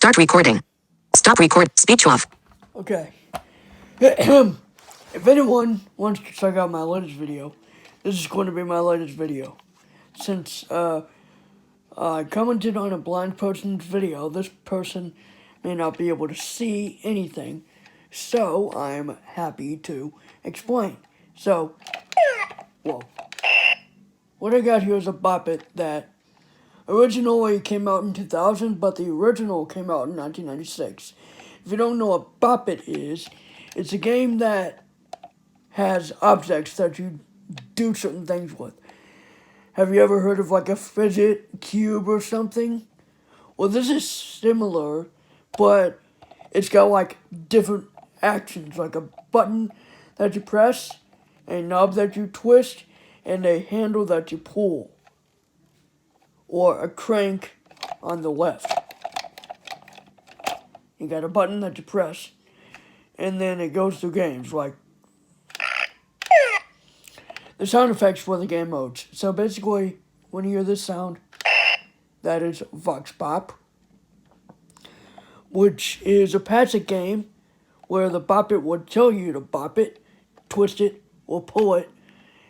Start recording. Stop record. Speech off. Okay. If anyone wants to check out my latest video, this is going to be my latest video. Since I commented on a blind person's video, this person may not be able to see anything, so I'm happy to explain. So, whoa. What I got here is a Bop It that originally came out in 2000, but the original came out in 1996. If you don't know what Bop It is, it's a game that has objects that you do certain things with. Have you ever heard of like a fidget cube or something? Well, this is similar, but it's got like different actions, like a button that you press, a knob that you twist, and a handle that you pull, or a crank on the left. You got a button that you press, and then it goes through games like the sound effects for the game modes. So basically, when you hear this sound, that is Vox Pop, which is a passive game where the Bop It would tell you to bop it, twist it, or pull it,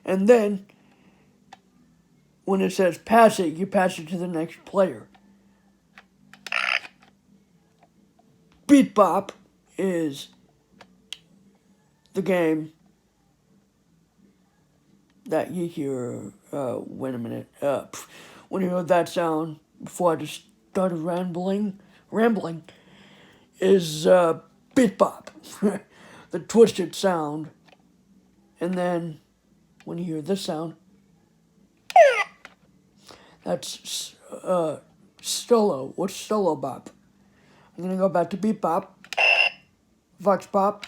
and then when it says pass it, you pass it to the next player. Beat Bop is the game that you hear, wait a minute, when you heard that sound, before I just started rambling, is Beat Bop, the twisted sound, and then when you hear this sound, that's Solo. What's Solo Bop? I'm gonna go back to Beat Bop, Vox Pop,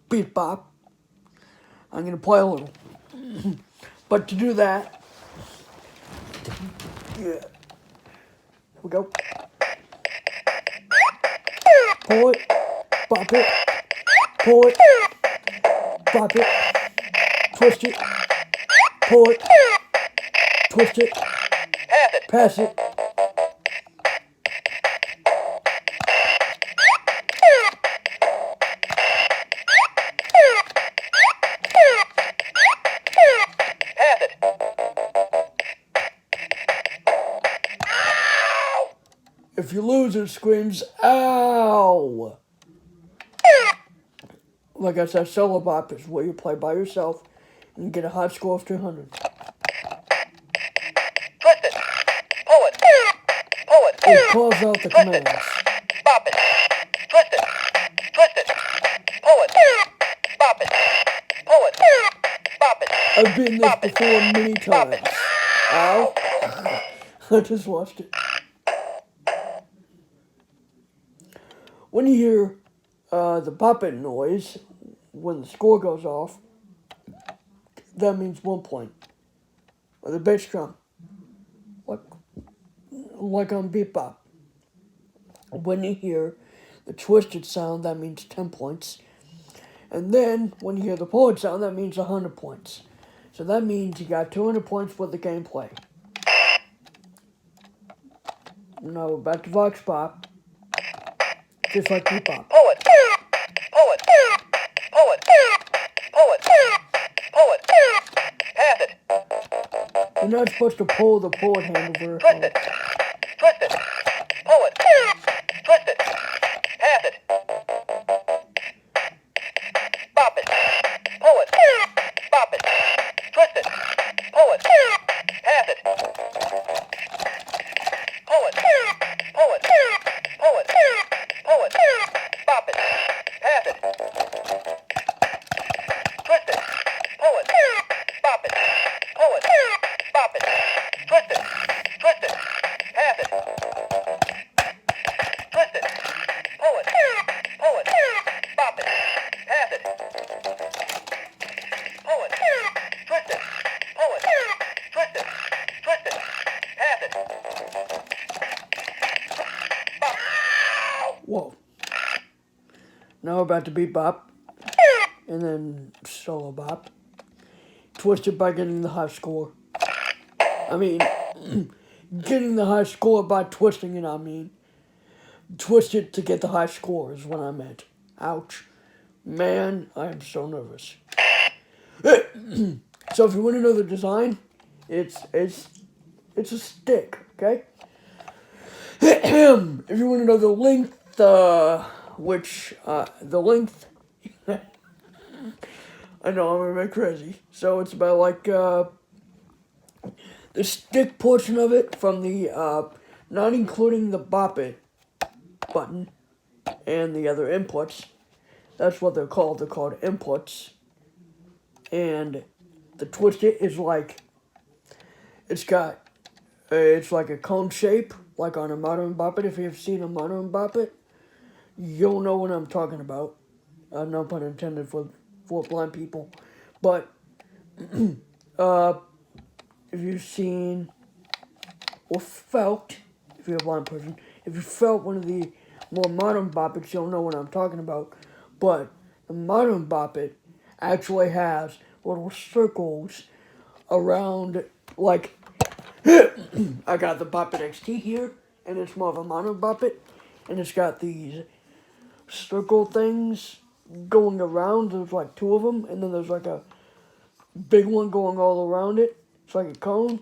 Beat Bop. I'm gonna play a little. But to do that, here we go. Pull it, bop it, pull it, bop it, twist it, pull it, twist it, pass it. If you lose, it screams, ow! Like I said, Solo Bop is where you play by yourself and you get a high score of 200. Twist it. Pull it. Pull it. It calls out the commands. Bop it. Twist it. Twist it. Pull it. Bop it. Pull it. Bop it. I've been this before many times. Ow. I just lost it. When you hear the Bop It noise, when the score goes off, that means 1 point. Or the bass drum, like on Beat Bop. When you hear the twisted sound, that means 10 points. And then, when you hear the pulled sound, that means 100 points. So that means you got 200 points for the gameplay. Now we're back to Vox Pop. Just like Beat Bop. Pull it. Pull it. Pull it. Pull it. Pull it. Pass it. You're not supposed to pull the pull handle very Twist hard. it. Twist it. Pull it. Twist it. Pass it. Bop it. Pull it. Bop it. Twist it. Pull it. Pass it. Pull it. Pull it. Pull it. Pull it. Bop it. Pass it. Twist it. Pull it. Bop it. Pull it. Bop it. Twist it. Twist it. Pass it. Twist it. Pull it. Pull it. Bop it. Pass it. Pull it. Twist it. Pull it. Twist it. Twist it. Pass it. Bop. Whoa. Now we're about to Beat Bop. And then Solo Bop. Twist it by getting the high score. I mean, getting the high score by twisting it, I mean. twist it to get the high score is what I meant. Ouch. Man, I am so nervous. So if you want to know the design, it's a stick, okay? If you want to know the length, the length, I know I'm a bit crazy. So it's about like the stick portion of it from the not including the bop it button and the other inputs. That's what they're called. They're called inputs. And the twist it is like it's like a cone shape, like on a modern bop it. If you've seen a modern bop it, you'll know what I'm talking about. No pun intended for blind people. But if you've seen or felt, if you're a blind person, if you felt one of the more modern bop its, you'll know what I'm talking about. But the modern bop it actually has little circles around, like, I got the Bop It XT here, and it's more of a modern bop it, and it's got these circle things going around. There's like two of them, and then there's like a big one going all around it. It's like a cone.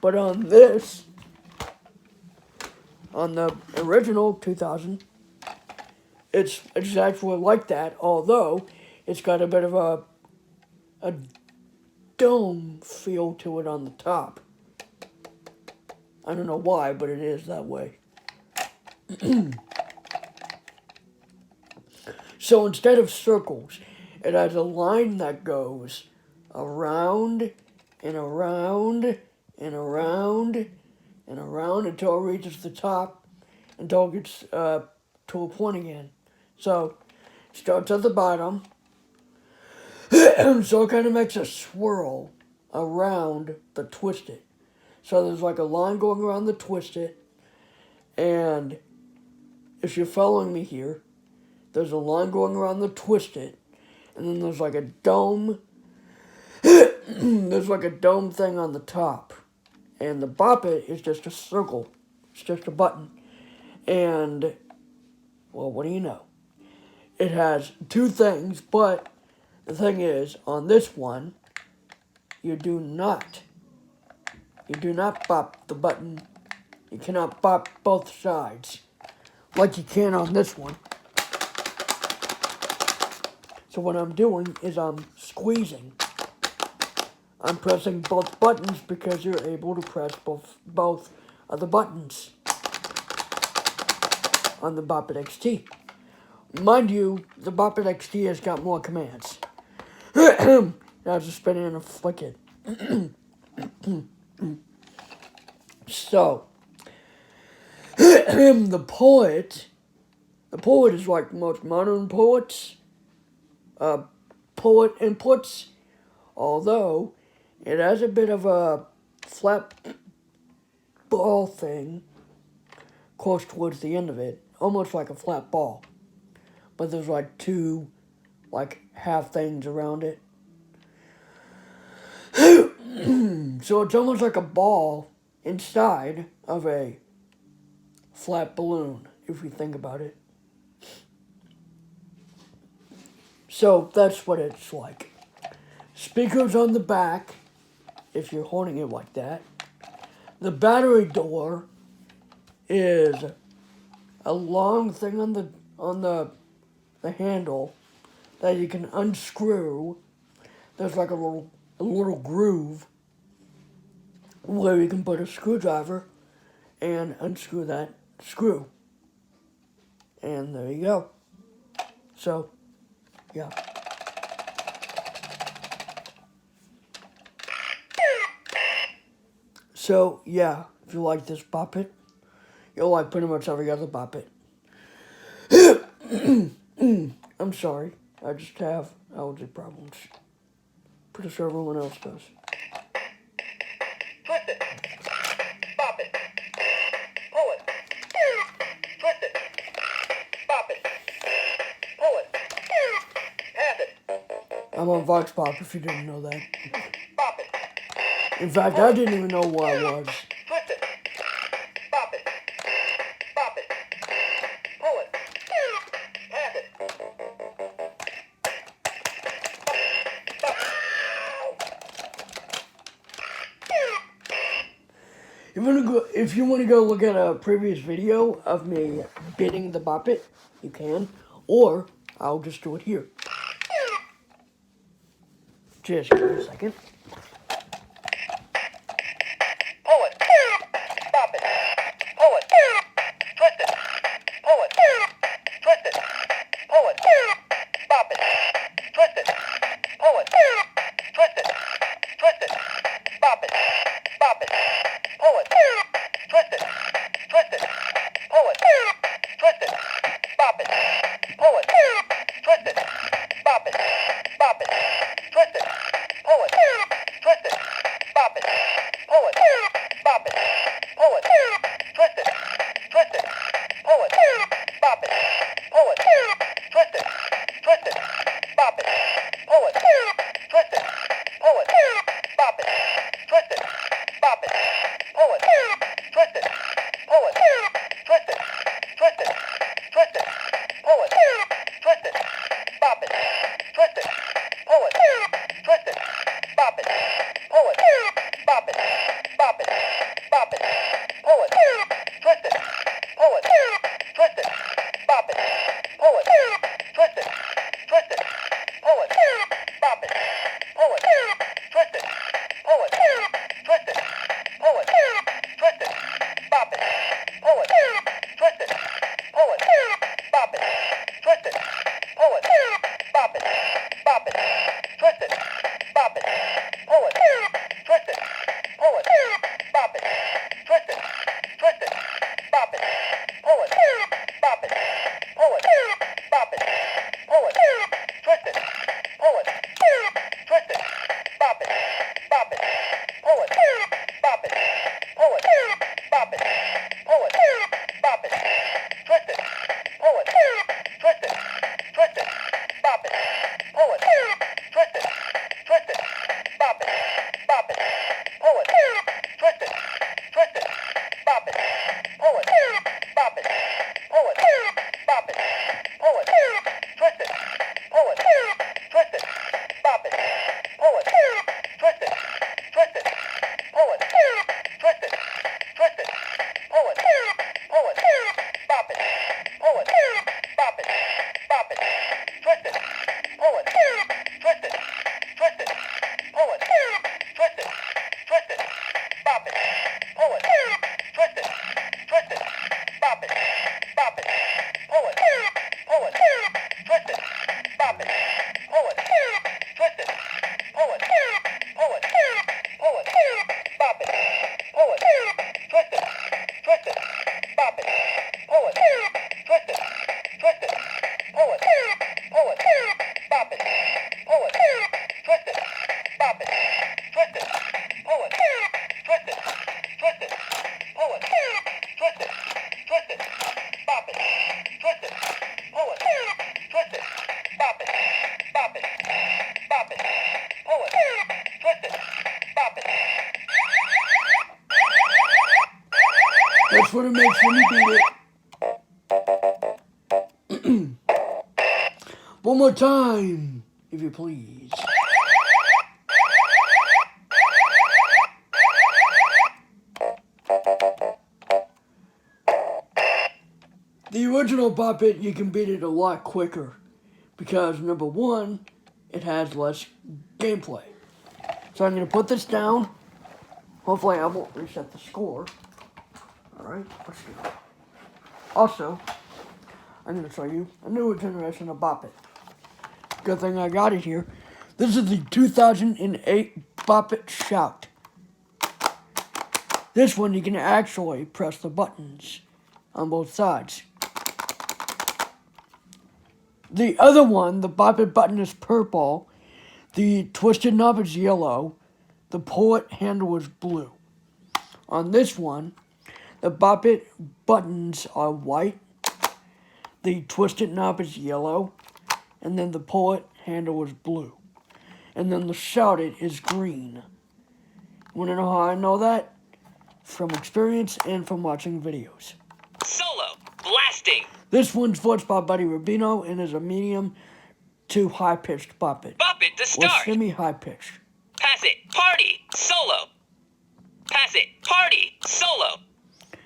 But on this, on the original 2000, it's actually like that, although it's got a bit of a dome feel to it on the top. I don't know why, but it is that way. So instead of circles, it has a line that goes around and around and around and around until it reaches the top, until it gets to a point again. So it starts at the bottom, so it kind of makes a swirl around the twist it. So there's like a line going around the twist it, and if you're following me here, there's a line going around the twist it, and then there's like a dome. There's like a dome thing on the top, and the bop it is just a circle. It's just a button, and well, what do you know? It has two things, but the thing is, on this one, you do not bop the button. You cannot bop both sides like you can on this one. So what I'm doing is I'm squeezing. I'm pressing both buttons because you're able to press both of the buttons on the Bop It XT. Mind you, the Bop It XT has got more commands. Now just spin it and flick it. So, the poet is like most modern poet inputs, although it has a bit of a flat ball thing close towards the end of it, almost like a flat ball. But there's like two, like half things around it. So it's almost like a ball inside of a flat balloon, if you think about it. So that's what it's like. Speakers on the back, if you're holding it like that. The battery door is a long thing on the handle that you can unscrew. There's like a little groove where you can put a screwdriver and unscrew that screw. And there you go. So, yeah. So, yeah, if you like this Bop It, you'll like pretty much every other Bop It. I'm sorry, I just have allergy problems. Pretty sure everyone else does. Twist it. Bop it. Pull it. Twist it. Bop it. Pull it. Pass it. I'm on Vox Pop if you didn't know that. Bop it. In fact, I didn't even know where I was. Twist it. Bop it. Bop it. if you want to go look at a previous video of me bidding the Bop It, you can, or I'll just do it here. Just give me a second. Pull it. Bop it. Pull it. Twist it. Pull it. Twist it. Pull it. Bop it. Twist it. Pull it. Twist it. Twist it. Bop it. Bop it. Pull it. Twist it. Twist it. Pull it. Twist it. Bop it. Pull it. Twist it. Bop it. Bop it. Twist it. Pull it. Twist it. Bop it. Pull it. Bop it. Pull it. Twist it. Twist it. Pull it. Bop it. Pull it. Twist it. Twist it. Bop it. Pull it. Twist it. Pull it. Bop it. Twist it. Bop it. Pull it. Twist it. Pull it. Twist it. Twist it. Twist it. Pull it. Twist it. Bop it. Twist it. Pull it. Twist it. Bop it. Pull it. Bop it. Bop it. Bop it. Pull it. Twist it. Pull it. Twist it. Bop it. Pull it. Twist it. Twist it. Pull it. Bop it. Pull it. Twist it. Pull it. Twist it. Pull it. Twist it. Bop it. Pull it. Twist it. Pull it. Bop it. Twist it. Pull it. Bop it. Bop it. Twist it. Bop it. Pull it. Twist it. Pull it. Bop it. Twist it. Twist it. Bop it. Pull it. Bop it. Pull it. Bop it. Pull it. Twist it. Pull it. Twist it. Bop it. Bop it. Pull it. Bop it. Pull it. Bop it. Pull it. Bop it. Twist it. Pull it. Twist it. Twist it. Bop it. Pull it. Twist it. Twist it. Bop it. Bop it. Pull it. Twist it. Twist it. Bop it. Pull it. Bop it. Pull it. Bop it. Pull it. Twist it. Pull it. Twist it. Bop it. Pull it. Twist it. Twist it. Pull it. Twist it. Twist it. Pull it. Pull it. Bop it. Pull it. Bop it. Bop it. Twist it. Pull it. Twist it. Twist it. Pull it. Twist it. Twist it. Bop it. Pull it. Twist it. Twist it. Bop it. Bop it. Pull it. Pull it. Twist it. Bop it. Pull it. Twist it. Pull it. Pull it. Pull it. Bop it. Pull it. Twist it. Twist it. Bop it. Pull it. Twist it. Twist it. Pull it. Pull it. Bop it. Pull it. Twist it. Bop it. Twist it. Pull it. Twist it. Twist it. Pull it. Twist it. Twist it. Bop it. Twist it. Pull it. Twist it. Bop it. Bop it. Bop it. Pull it. Twist it. Bop it. That's what it makes when you beat it. One more time, if you please. The original Bop It, you can beat it a lot quicker because, number one, it has less gameplay. So I'm going to put this down. Hopefully I won't reset the score. Alright, let's see. Also, I'm going to show you a newer generation of Bop It. Good thing I got it here. This is the 2008 Bop It Shout. This one you can actually press the buttons on both sides. The other one, the Bop It button is purple, the twisted knob is yellow, the pull it handle is blue. On this one, the Bop It buttons are white, the twisted knob is yellow, and then the pull it handle is blue. And then the shout it is green. Want to know how I know that? From experience and from watching videos. Solo, blasting. This one's voiced by Buddy Rubino and is a medium to high-pitched Bop It. Bop it to Or start. semi-high-pitched. Pass it. Party. Solo. Pass it. Party. Solo.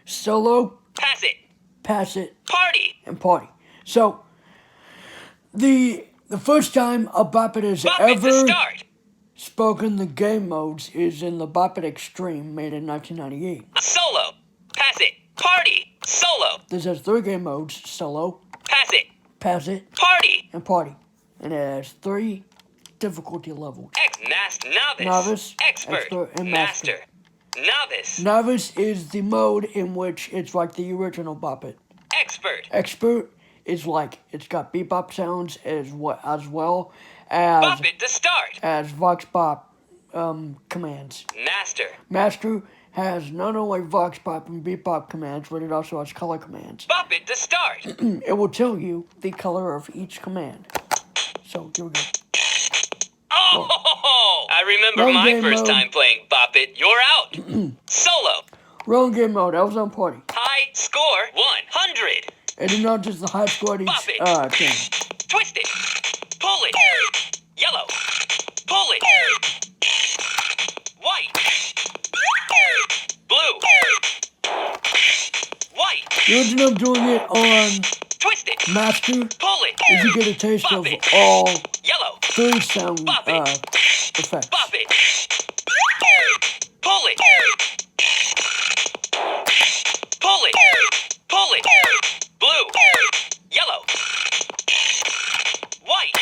Solo, Pass it. pass it, Party. and party. So, the first time a Bop It has Bop it to ever start. spoken the game modes is in the Bop It Extreme, made in 1998. Solo. Pass it. Party. Solo. This has 3 game modes: solo, Pass it. pass it, Party. and party. And it has 3 difficulty levels. Novice. Novice, Expert. expert, and master. Novice. Novice is the mode in which it's like the original Bop It. Expert. Expert is like it's got bebop sounds as well as Bop it to start. Vox Pop commands. Master. Master has not only Vox Pop and bebop commands, but it also has color commands. Bop it to start. It will tell you the color of each command. So here we go. Oh, I remember Wrong my game first mode. time playing Bop It. You're out. Solo. Wrong game mode. That was on party. High score 100. It is not just the high score at Bop each it. thing. Twist it. Pull it. Yellow. Pull it. White. Blue. White. The reason I'm doing it on Twist it. Master Pull it. is you get a taste Bop of it. all Yellow. 3 sound Bop it. effects. Bop it. Pull it. Pull it. Pull it. Blue. Yellow. White.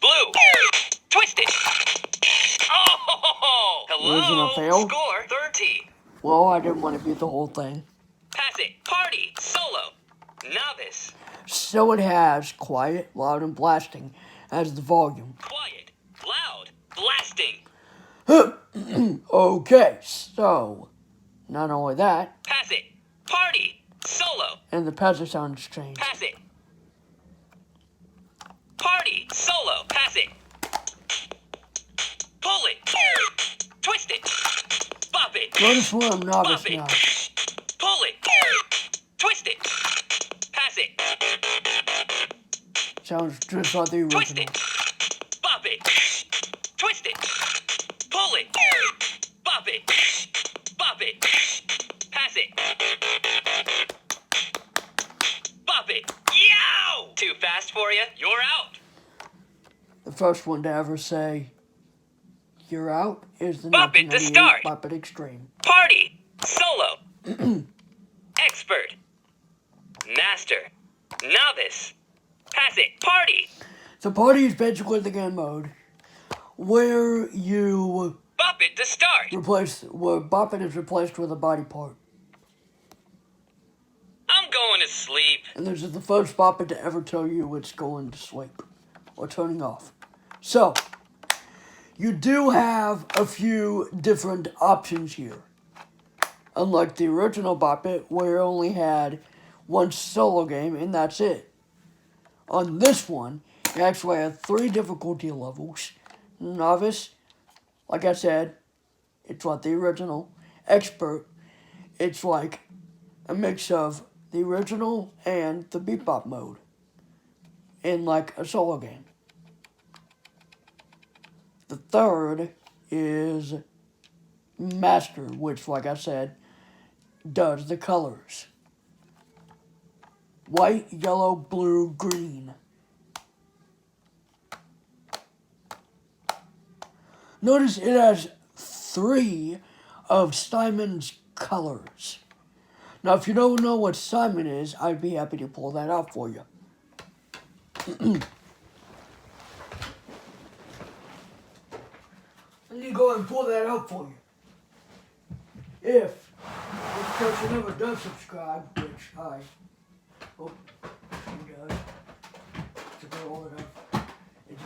Blue. Twist it. Oh, Reason I hello. failed? Score 30. Well, I didn't want to beat the whole thing. Pass it. Party. Solo. Novice. So it has quiet, loud, and blasting as the volume. Quiet. Loud. Blasting. Okay, so not only that, Pass it. Party. Solo. and the passive sound is changed. Pass it. Party. Solo. Pass it. Pull it. Twist it. Bop it. Notice where I'm novice Bop it. now. Pull it. Twist it. Pass it. Sounds just like the Twist original. it. Bop it. Twist it. Pull it. Bop it. Bop it. Pass it. Bop it. Yow! Too fast for you? You're out. The first one to ever say "You're out" is the Bop it to 1998 start. Bop It Extreme. Party. Solo. Expert. Master. Novice. Pass it. Party. So party is basically the game mode where you Bop it to start. where Bop It is replaced with a body part. I'm going to sleep. And this is the first Bop It to ever tell you it's going to sleep or turning off. So, you do have a few different options here. Unlike the original Bop It, where it only had one solo game and that's it. On this one, you actually have 3 difficulty levels. Novice, like I said, it's like the original. Expert, it's like a mix of the original and the bebop mode in like a solo game. The third is Master, which, like I said, does the colors. White, yellow, blue, green. Notice it has 3 of Simon's colors. Now, if you don't know what Simon is, I'd be happy to pull that out for you. Let me go and pull that out for you. If this person ever does subscribe, which I hope she does, to be old enough, it's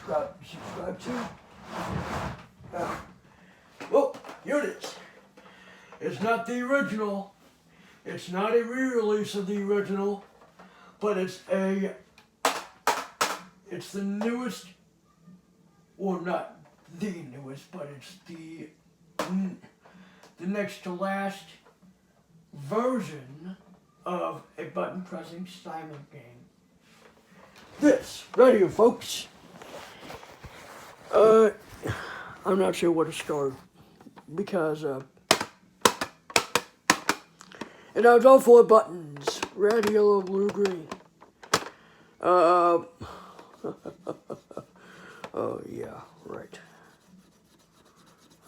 not subscribe to. Well, here it is. It's not the original. It's not a re-release of the original, but it's the newest, or not the newest, but it's the next to last version of a button pressing Simon game. This, right here, folks. I'm not sure where to start. because it has all 4 buttons: red, yellow, blue, green. Oh yeah, right.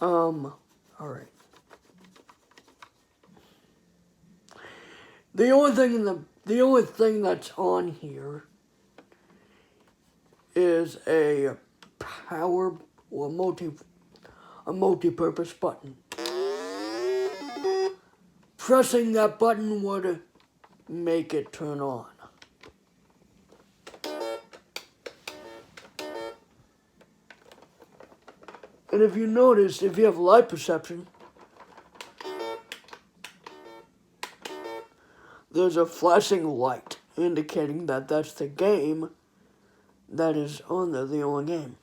All right. The only thing that's on here is a power or multi-purpose button. Pressing that button would make it turn on. And if you notice, if you have light perception, there's a flashing light indicating that that's the game that is on there, the only game.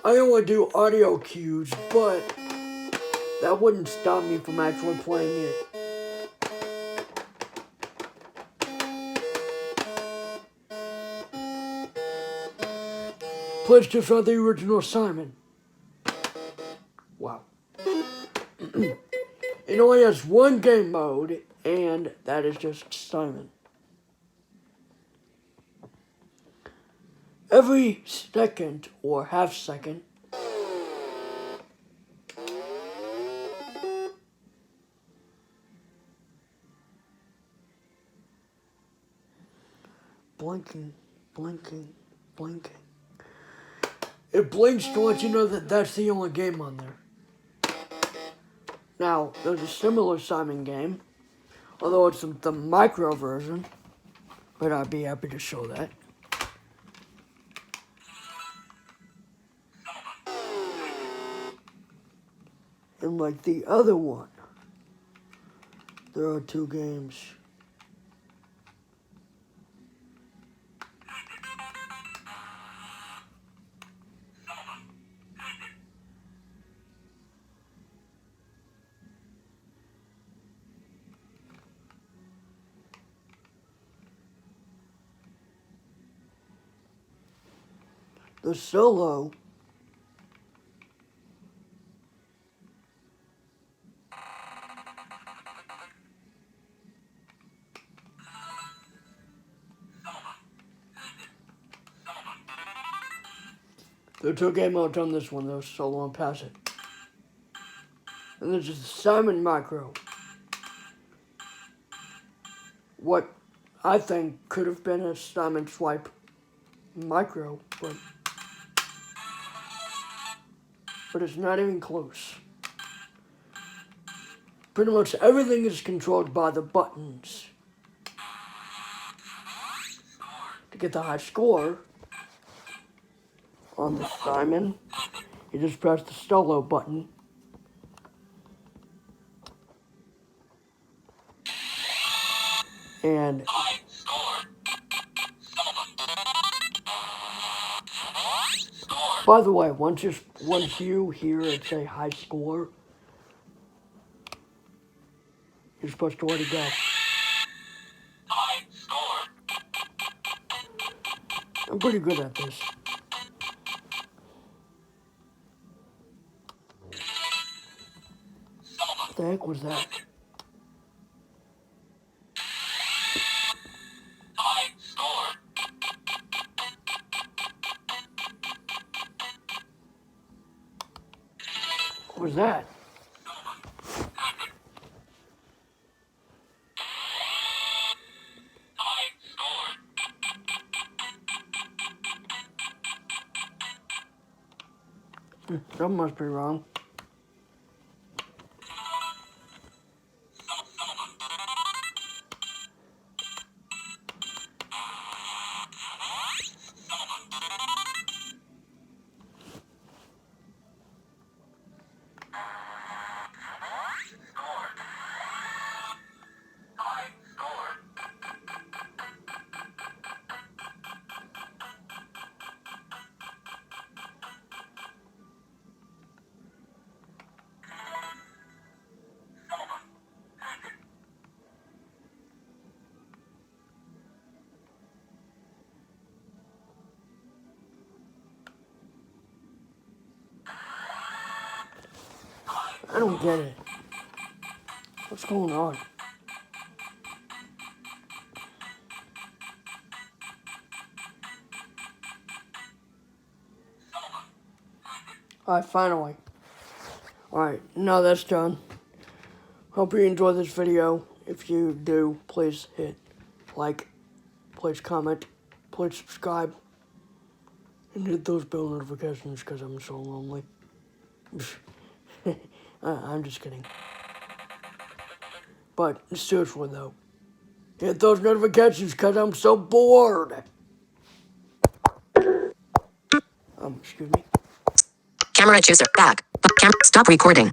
I only do audio cues, but that wouldn't stop me from actually playing it. Please just on the original Simon. Wow. It only has one game mode, and that is just Simon. Every second or half second, blinking, blinking, blinking. It blinks to let you know that that's the only game on there. Now, there's a similar Simon game, although it's the micro version, but I'd be happy to show that. And like the other one, there are 2 games. The solo there are 2 game modes on this one, there's solo and passive. And there's just Simon Micro. What I think could have been a Simon Swipe Micro, but it's not even close. Pretty much everything is controlled by the buttons. To get the high score on the Simon, you just press the solo button. And by the way, once you hear it say high score, you're supposed to let it go. I'm pretty good at this. What the heck was that? What was that? Something must be wrong. I don't get it. What's going on? Alright, finally. Alright, now that's done. Hope you enjoyed this video. If you do, please hit like, please comment, please subscribe, and hit those bell notifications because I'm so lonely. I'm just kidding. But seriously though, hit those notifications because I'm so bored. Excuse me. Camera chooser. Back. Stop recording.